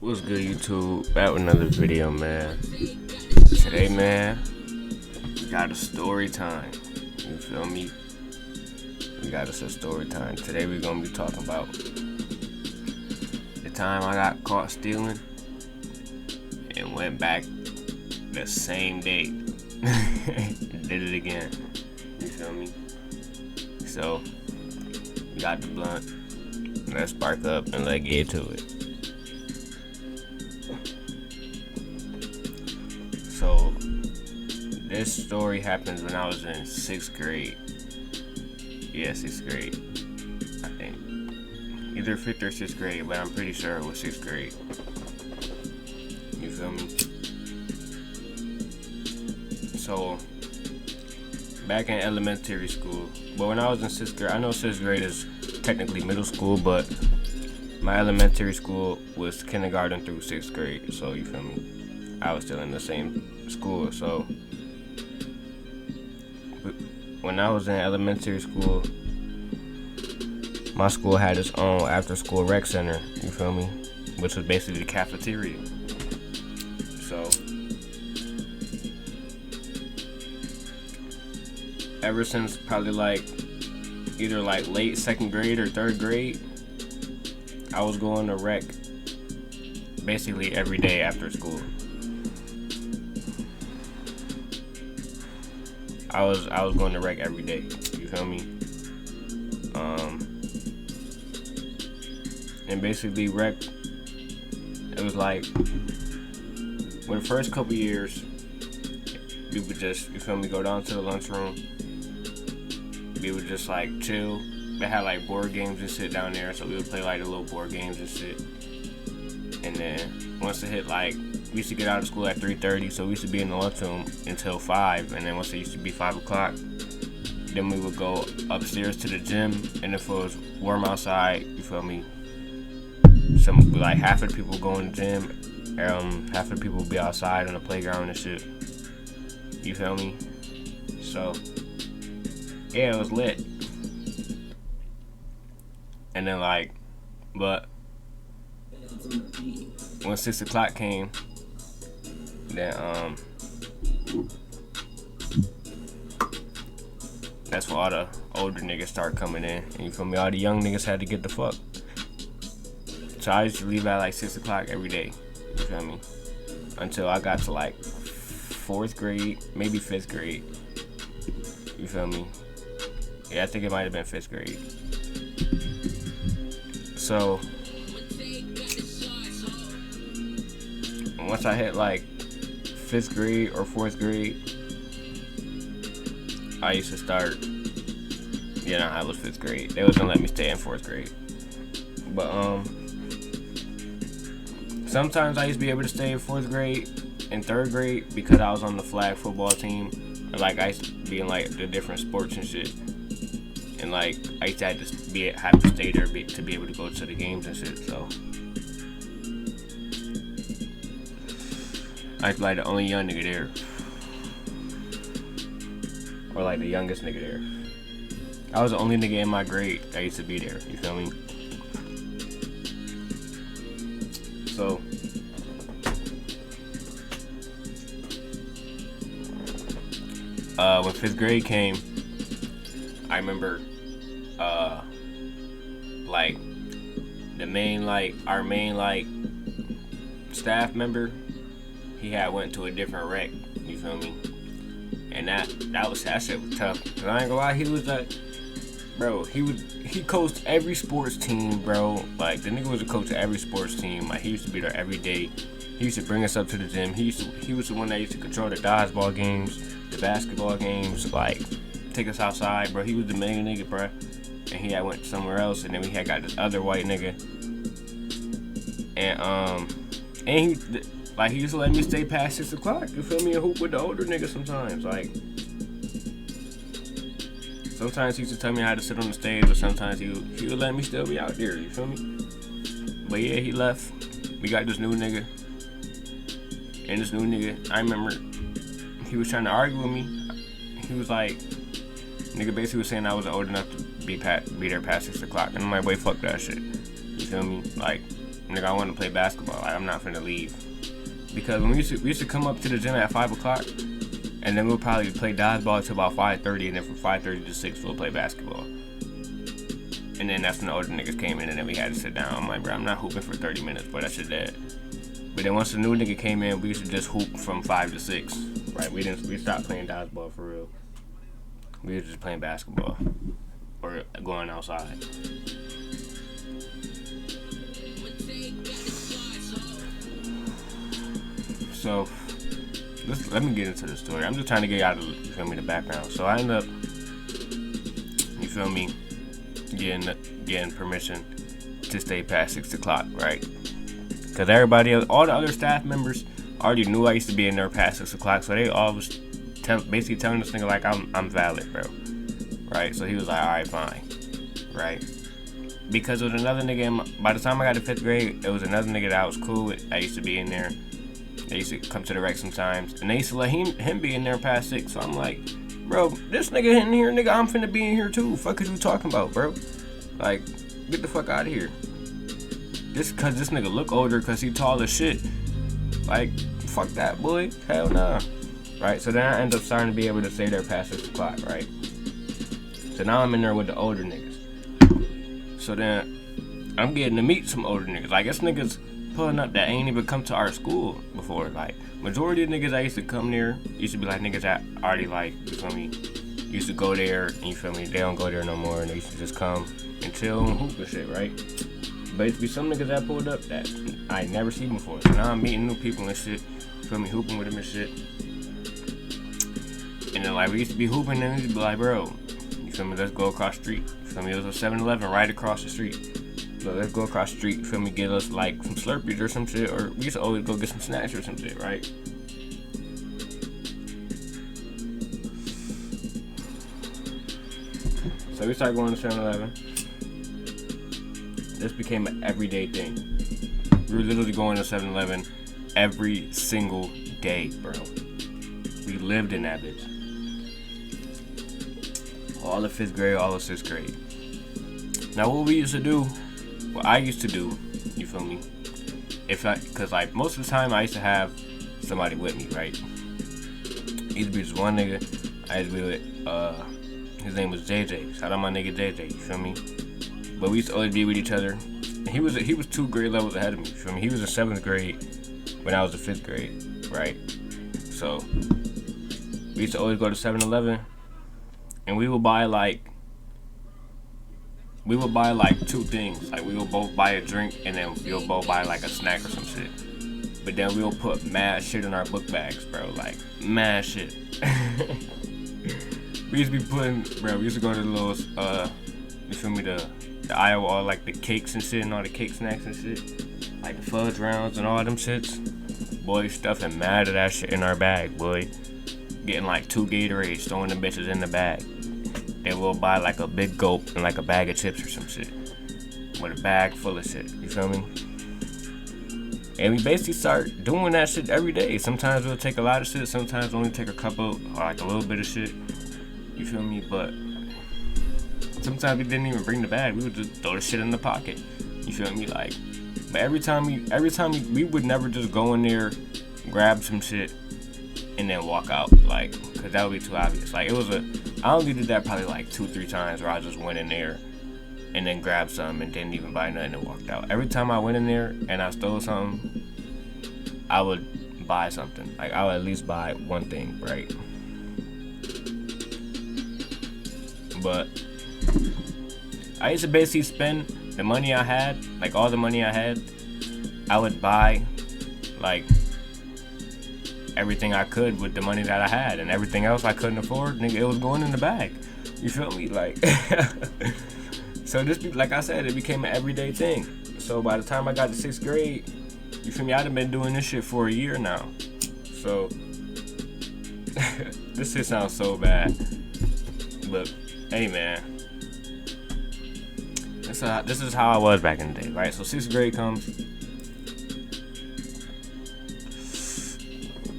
What's good, YouTube? Back with another video, man. Today, man, we got a story time. You feel me? We got us a story time. Today, we're gonna be talking about the time I got caught stealing and went back the same day. Did it again. You feel me? So, we got the blunt. Let's spark up and let's get to it. So, this story happens when I was in 6th grade. Yeah, 6th grade. I think. Either 5th or 6th grade, but I'm pretty sure it was 6th grade. You feel me? So, back in elementary school, but when I was in 6th grade, I know 6th grade is technically middle school, but my elementary school was kindergarten through 6th grade, so you feel me? I was still in the same school. So when I was in elementary school, my school had its own after school rec center, you feel me, which was basically the cafeteria. So ever since probably either late 2nd grade or 3rd grade, I was going to rec basically every day after school. I was going to rec every day. You feel me? And basically rec, it was like, for the first couple years, we would just, you feel me, go down to the lunchroom. We would just chill. They had board games and sit down there, so we would play the little board games and sit. And then once it hit we used to get out of school at 3:30, so we used to be in the lunchroom until 5. And then once it used to be 5 o'clock, then we would go upstairs to the gym. And if it was warm outside, you feel me, half of the people go in the gym, half of the people would be outside on the playground and shit. You feel me? So yeah, it was lit. And then but when 6 o'clock came, then that's when all the older niggas start coming in, and you feel me, all the young niggas had to get the fuck. So I used to leave at 6 o'clock every day, you feel me, until I got to 4th grade, maybe 5th grade, you feel me. Yeah, I think it might have been 5th grade. So once I hit 5th grade or 4th grade, I used to start. Yeah, I was 5th grade. They was gonna let me stay in 4th grade, but sometimes I used to be able to stay in 4th grade and 3rd grade because I was on the flag football team. And I used to be in the different sports and shit. And I used to have to stay there to be able to go to the games and shit. So I was the only young nigga there, or the youngest nigga there. I was the only nigga in my grade that used to be there. You feel me? So when 5th grade came, I remember our main staff member, he had went to a different rec, you feel me? And that shit was tough. Cause I ain't gonna lie, he was he coached every sports team, bro. The nigga was a coach of every sports team. He used to be there every day. He used to bring us up to the gym. He was the one that used to control the dodgeball games, the basketball games, take us outside, bro. He was the main nigga, bro. And he had went somewhere else, and then we had got this other white nigga. And he used to let me stay past 6 o'clock, you feel me, and hoop with the older niggas sometimes. Sometimes he used to tell me how to sit on the stage, but sometimes he would let me still be out there, you feel me? But yeah, he left. We got this new nigga. And this new nigga, I remember he was trying to argue with me. He was nigga basically was saying I was old enough to be there past 6 o'clock. And I'm like, wait, fuck that shit. You feel me? nigga, I want to play basketball. Like, I'm not finna leave. Because when we used to come up to the gym at 5 o'clock, and then we'll probably play dodgeball till about 5:30, and then from 5:30 to 6 we'll play basketball. And then that's when the older niggas came in, and then we had to sit down. I'm like, bro, I'm not hooping for 30 minutes, but that shit dead. But then once the new nigga came in, we used to just hoop from 5 to 6. Right? We stopped playing dodgeball for real. We were just playing basketball or going outside. So let me get into the story. I'm just trying to get out of the background. So I end up, getting permission to stay past 6 o'clock, right? Because all the other staff members already knew I used to be in there past 6 o'clock, so they all was basically telling this nigga like I'm valid, bro. Right? So he was like, all right, fine, right? Because it was another nigga. By the time I got to 5th grade, it was another nigga that I was cool with. I used to be in there. They used to come to the rec sometimes, and they used to let him be in there past 6. So I'm like, bro, this nigga in here, nigga, I'm finna be in here too. Fuck is you talking about, bro? Like, get the fuck out of here. Just cause this nigga look older, cause he tall as shit. Like, fuck that, boy. Hell nah. Right? So then I end up starting to be able to stay there past 6 o'clock, right? So now I'm in there with the older niggas. So then I'm getting to meet some older niggas. Like, it's niggas pulling up that ain't even come to our school before. Like, majority of niggas that used to come there used to be like niggas that already, like, you feel me, used to go there, and you feel me, they don't go there no more, and they used to just come and chill and hoop and shit, right? But it be some niggas that pulled up that I ain't never seen before. So now I'm meeting new people and shit, you feel me, hooping with them and shit. And then, like, we used to be hooping, and we'd be like, bro, you feel me, let's go across the street. You feel me, it was a 7-Eleven right across the street. So let's go across the street, feel me, get us like some Slurpees or some shit, or we used to always go get some snacks or some shit, right? So we started going to 7-Eleven. This became an everyday thing. We were literally going to 7-Eleven every single day, bro. We lived in that bitch. All of 5th grade, all of 6th grade. Now what we used to do, what I used to do, you feel me? Cause like most of the time I used to have somebody with me, right? Either be just one nigga. I used to be with, his name was JJ. Shout out my nigga JJ, you feel me? But we used to always be with each other. And he was 2 grade levels ahead of me, you feel me? He was in 7th grade when I was in 5th grade, right? So we used to always go to 7-Eleven, and we would buy like 2 things. Like, we will both buy a drink, and then we'll both buy like a snack or some shit. But then we'll put mad shit in our book bags, bro. Like, mad shit. We used to be we used to go to the little, you feel me, the aisle with all like the cakes and shit, and all the cake snacks and shit. Like the fudge rounds and all them shits. Boy, stuffing mad of that shit in our bag, boy. Getting like 2 Gatorades, throwing them bitches in the bag. Then we'll buy like a big gulp and like a bag of chips or some shit. With a bag full of shit, you feel me? And we basically start doing that shit every day. Sometimes we'll take a lot of shit, sometimes only take a couple, or like a little bit of shit. You feel me? But sometimes we didn't even bring the bag. We would just throw the shit in the pocket. You feel me? Like, but every time we would never just go in there, grab some shit, and then walk out. Like, cause that would be too obvious. Like, I only did that probably like 2-3 times where I just went in there and then grabbed something and didn't even buy nothing and walked out. Every time I went in there and I stole something, I would buy something. Like, I would at least buy one thing, right? But I used to basically spend the money I had, like all the money I had, I would buy like everything I could with the money that I had, and everything else I couldn't afford, nigga, it was going in the bag. You feel me? Like, so like I said, it became an everyday thing. So by the time I got to 6th grade, you feel me, I'd have been doing this shit for a year now. So this shit sounds so bad, but hey, man, this is how I was back in the day, right? So 6th grade comes,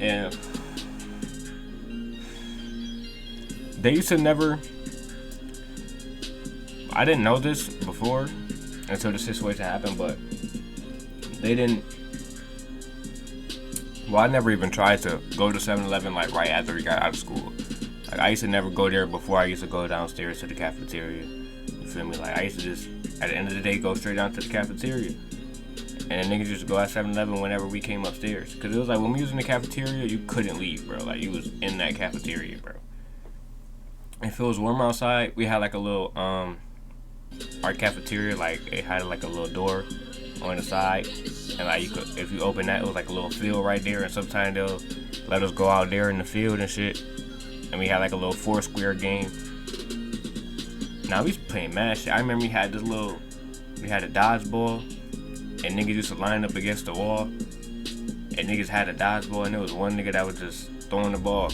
and they used to never, I didn't know this before until the situation happened, but they didn't. Well, I never even tried to go to 7-Eleven like right after we got out of school. Like I used to never go there before I used to go downstairs to the cafeteria. You feel me? Like I used to just at the end of the day go straight down to the cafeteria. And then niggas just go at 7-Eleven whenever we came upstairs. Cause it was like when we was in the cafeteria, you couldn't leave, bro. Like you was in that cafeteria, bro. If it was warm outside, we had like a little our cafeteria, like it had like a little door on the side, and like you could, if you open that, it was like a little field right there, and sometimes they'll let us go out there in the field and shit. And we had like a little 4-square game. Now we was playing mad shit. I remember we had a dodgeball, and niggas used to line up against the wall, and niggas had a dodgeball, and there was one nigga that was just throwing the ball.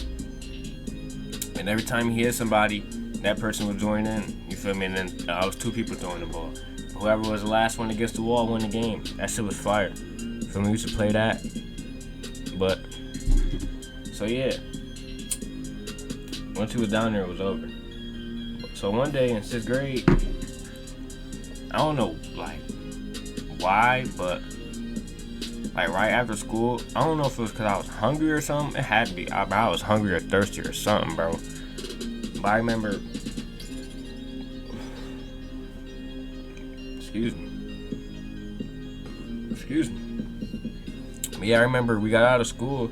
And every time he hit somebody, that person would join in. You feel me? And then I was 2 people throwing the ball. Whoever was the last one against the wall won the game. That shit was fire. You feel me? We used to play that. But so yeah. Once he was down there, it was over. So one day in 6th grade, I don't know like why, but like right after school, I don't know if it was because I was hungry or something. It had to be. I was hungry or thirsty or something, bro. But I remember. Excuse me. But yeah, I remember we got out of school,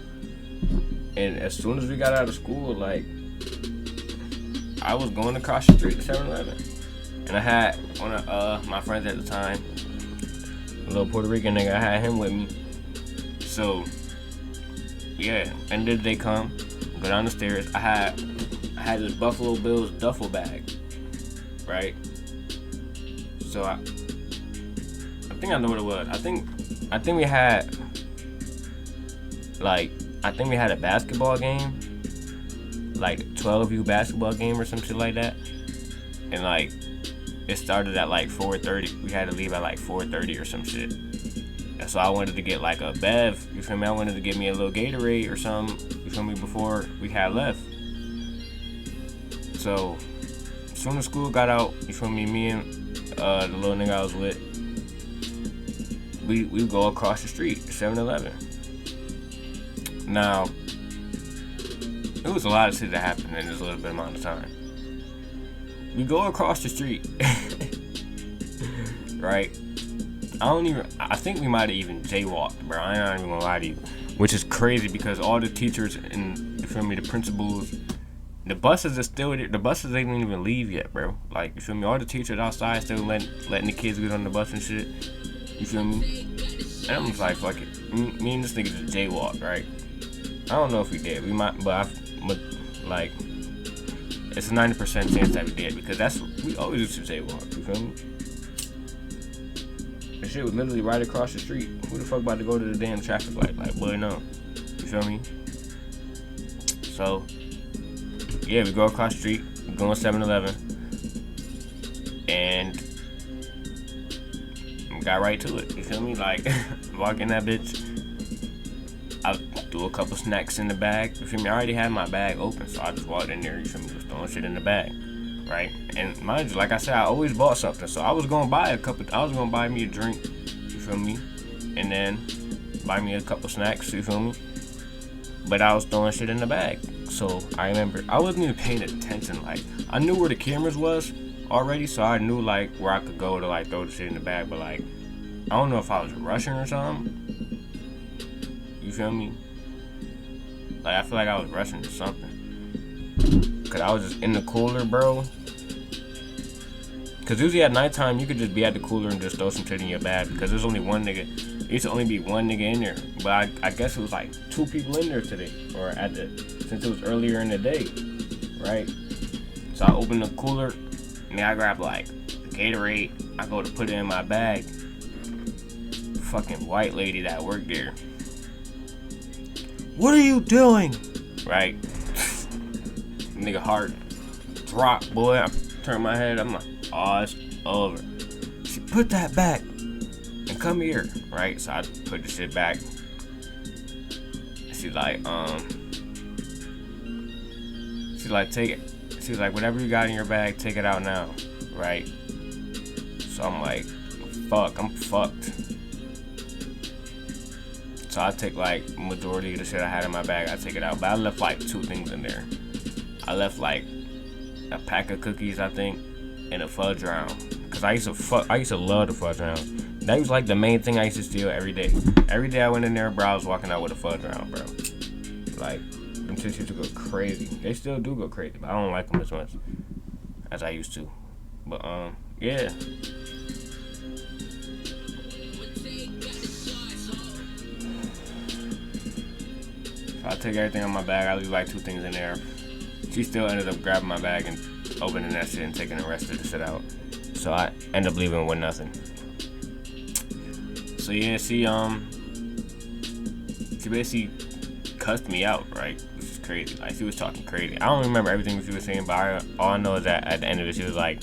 and as soon as we got out of school, like I was going across the street to 7-Eleven, and I had one of my friends at the time, a little Puerto Rican nigga. I had him with me. So yeah, end of the day come, go down the stairs. I had this Buffalo Bills duffel bag, right? So I think I know what it was. I think we had a basketball game, like 12U basketball game or some shit like that. And like it started at like 4:30. We had to leave at like 4:30 or some shit. And so I wanted to get like a bev, you feel me? I wanted to get me a little Gatorade or something, you feel me, before we had left. So as soon as school got out, you feel me, me and the little nigga I was with, we go across the street, 7-Eleven. Now, it was a lot of shit that happened in this little bit amount of time. We go across the street, right? I think we might have even jaywalked, bro. I ain't not even gonna lie to you. Which is crazy because all the teachers and, you feel me, the principals, the buses are still there. The buses ain't even leave yet, bro. Like, you feel me? All the teachers outside still letting the kids get on the bus and shit. You feel me? And I'm just like, fuck it. Me and this nigga just jaywalked, right? I don't know if we did. We might, but like, it's a 90% chance that we did because we always used to jaywalk. You feel me? The shit was literally right across the street. Who the fuck about to go to the damn traffic light? Like, boy, no. You feel me? So, yeah, we go across the street, we go on 7-Eleven, and we got right to it. You feel me? Like, walk in that bitch. I threw a couple snacks in the bag. You feel me? I already had my bag open, so I just walked in there. You feel me? Just throwing shit in the bag, right? And mind you, like I said, I always bought something, so I was gonna buy me a drink. You feel me? And then buy me a couple snacks. You feel me? But I was throwing shit in the bag. So I remember I wasn't even paying attention. Like I knew where the cameras was already, so I knew like where I could go to like throw the shit in the bag. But like I don't know if I was rushing or something. You feel me? Like I feel like I was rushing or something. Cause I was just in the cooler, bro. Cause usually at nighttime you could just be at the cooler and just throw some shit in your bag because there's only one nigga. There used to only be one nigga in there, but I guess it was like 2 people in there today, or since it was earlier in the day, right? So I opened the cooler, and then I grabbed like the Gatorade. I go to put it in my bag. Fucking white lady that worked there. What are you doing? Right? Nigga heart drop, boy. I turn my head. I'm like, oh, it's over. She put that back. Come here, right? So I put the shit back. She's like, take it. She's like, whatever you got in your bag, take it out now, right? So I'm like, fuck, I'm fucked. So I take like majority of the shit I had in my bag. I take it out, but I left like 2 things in there. I left like a pack of cookies, I think, and a fudge round. Cause I used to love the fudge rounds. That was like the main thing I used to steal every day. Every day I went in there, bro, I was walking out with a fudge round, bro. Like, them shits used to go crazy. They still do go crazy, but I don't like them as much as I used to. But yeah. So I take everything in my bag. I leave like 2 things in there. She still ended up grabbing my bag and opening that shit and taking the rest of the shit out. So I end up leaving with nothing. So yeah, she basically cussed me out, right? Which is crazy. Like, she was talking crazy. I don't remember everything she was saying, but all I know is that at the end of it, she was like,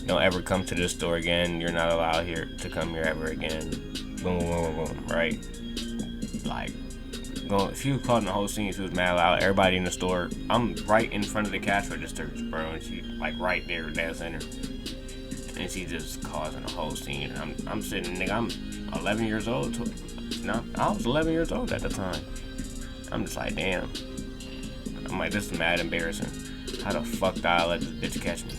"Don't ever come to this store again. You're not allowed here to come here ever again." Boom, boom, boom, boom, right? Like, she was causing the whole scene. She was mad loud. Everybody in the store. I'm right in front of the cash registers, bro, and she like right there, dead center. And she just causing a whole scene. And I'm sitting, nigga, I'm 11 years old. No, I was 11 years old at the time. I'm just like, damn. I'm like, this is mad embarrassing. How the fuck did I let this bitch catch me?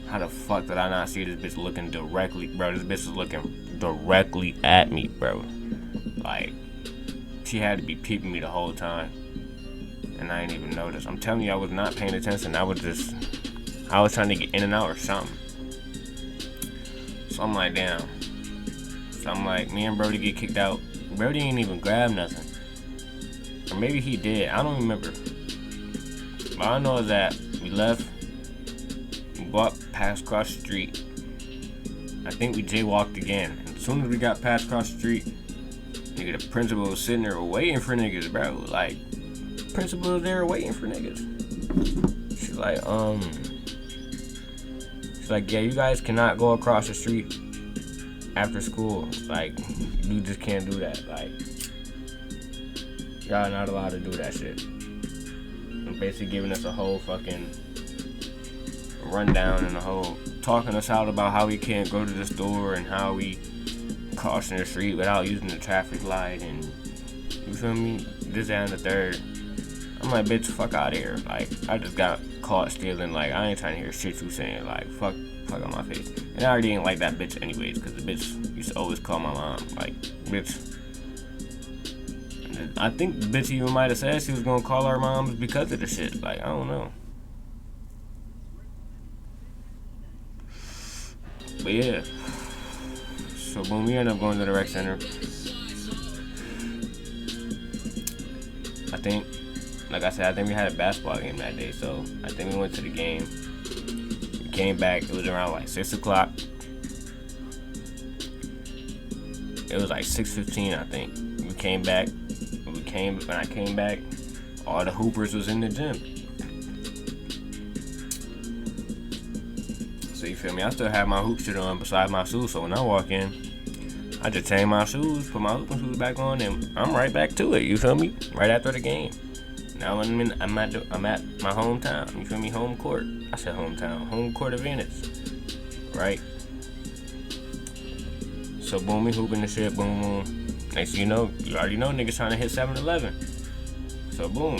How the fuck did I not see this bitch looking directly, bro? This bitch is looking directly at me, bro. Like, she had to be peeping me the whole time. And I didn't even notice. I'm telling you, I was not paying attention. I was trying to get in and out or something. So I'm like, damn. So I'm like, me and Brody get kicked out. Brody ain't even grab nothing. Or maybe he did. I don't remember. But all I know is that we left. We walked past across the street. I think we jaywalked again. And as soon as we got past across the street, nigga, the principal was sitting there waiting for niggas, bro. Like, principal was there waiting for niggas. She's like, yeah, you guys cannot go across the street after school. Like, you just can't do that. Like, y'all not allowed to do that shit. And basically giving us a whole fucking rundown and a whole talking us out about how we can't go to the store and how we crossing the street without using the traffic light and, you feel me, this, that, and the third. I'm like, bitch, fuck out of here. Like, I just got caught stealing. Like, I ain't trying to hear shit you saying. Like, fuck on my face. And I already ain't like that bitch anyways, because the bitch used to always call my mom. Like, bitch. I think the bitch even might have said she was gonna call our moms because of the shit. Like, I don't know. But yeah. So when we ended up going to the rec center, I think, like I said, I think we had a basketball game that day. So I think we went to the game. We came back. It was around like 6 o'clock. It was like 6:15, I think. We came back. When I came back, all the hoopers was in the gym. So you feel me? I still have my hoop shit on beside my shoes. So when I walk in, I just change my shoes, put my hooping shoes back on, and I'm right back to it. You feel me? Right after the game. Now I'm at my hometown. You feel me? Home court. I said hometown. Home court advantage. Right? So boom, we hooping the shit. Boom, boom. Next thing you know, you already know niggas trying to hit 7-Eleven. So boom,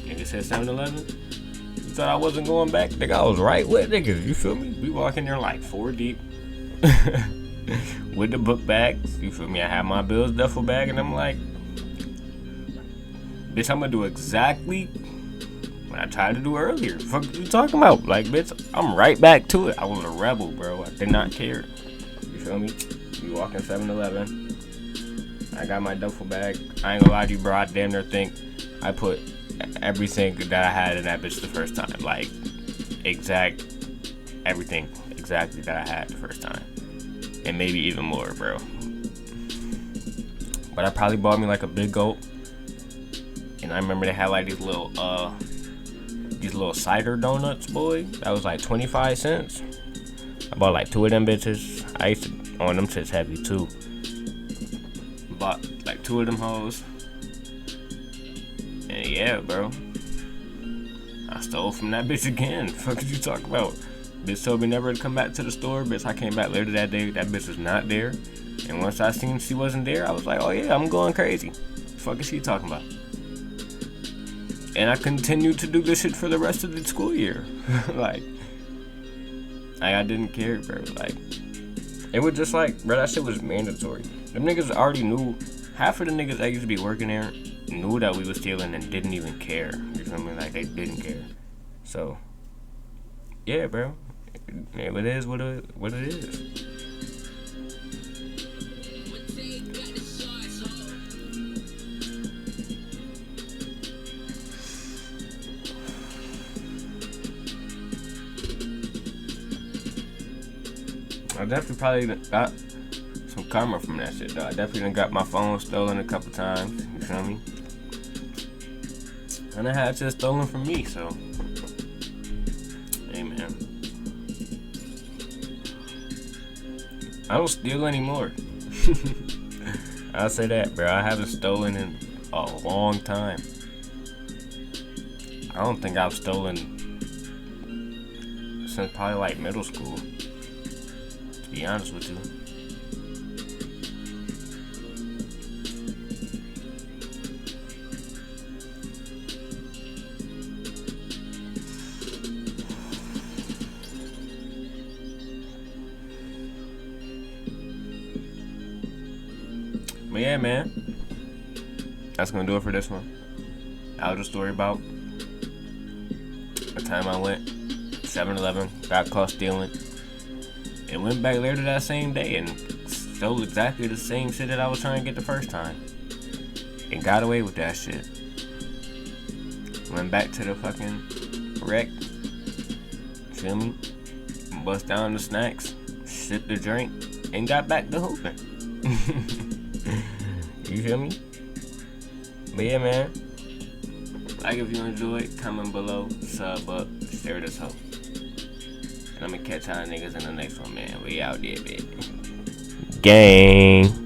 niggas hit 7-Eleven. You thought I wasn't going back? Nigga, I was right with niggas. You feel me? We walk in there like 4 deep. With the book bags. You feel me? I have my Bills duffel bag and I'm like, bitch, I'm gonna do exactly what I tried to do earlier. Fuck you talking about? Like, bitch, I'm right back to it. I was a rebel, bro. I did not care. You feel me? We walk in 7-Eleven. I got my duffel bag. I ain't gonna lie to you, bro. I damn near think I put everything that I had in that bitch the first time. Like, everything exactly that I had the first time. And maybe even more, bro. But I probably bought me like a big gulp. And I remember they had like these little cider donuts, boy. That was like 25 cents. I bought like 2 of them bitches. I used to own them shits heavy too. Bought like 2 of them hoes. And yeah, bro. I stole from that bitch again. Fuck did you talk about? Bitch told me never to come back to the store. Bitch, I came back later that day. That bitch was not there. And once I seen she wasn't there, I was like, oh yeah, I'm going crazy. fuck is she talking about? And I continued to do this shit for the rest of the school year. like I didn't care, bro. Like, it was just like, bro, that shit was mandatory. Them niggas already knew. Half of the niggas that used to be working there knew that we was stealing and didn't even care. You feel me? Like, they didn't care. So, yeah, bro. It is what it is. I definitely probably got some karma from that shit, though. I definitely done got my phone stolen a couple times. You feel me? And I had shit stolen from me, so. Hey, man. I don't steal anymore. I'll say that, bro. I haven't stolen in a long time. I don't think I've stolen since probably like middle school. To be honest with you. But yeah, man. That's gonna do it for this one. I'll just story about the time I went 7-Eleven, got caught stealing, and went back later that same day and stole exactly the same shit that I was trying to get the first time. And got away with that shit. Went back to the fucking wreck. Feel me? Bust down the snacks, sipped the drink, and got back to hooping. You feel me? But yeah, man. Like if you enjoyed, comment below, sub up, share this hoe. And I'm gonna catch y'all niggas in the next one, man. We out there, baby. Gang.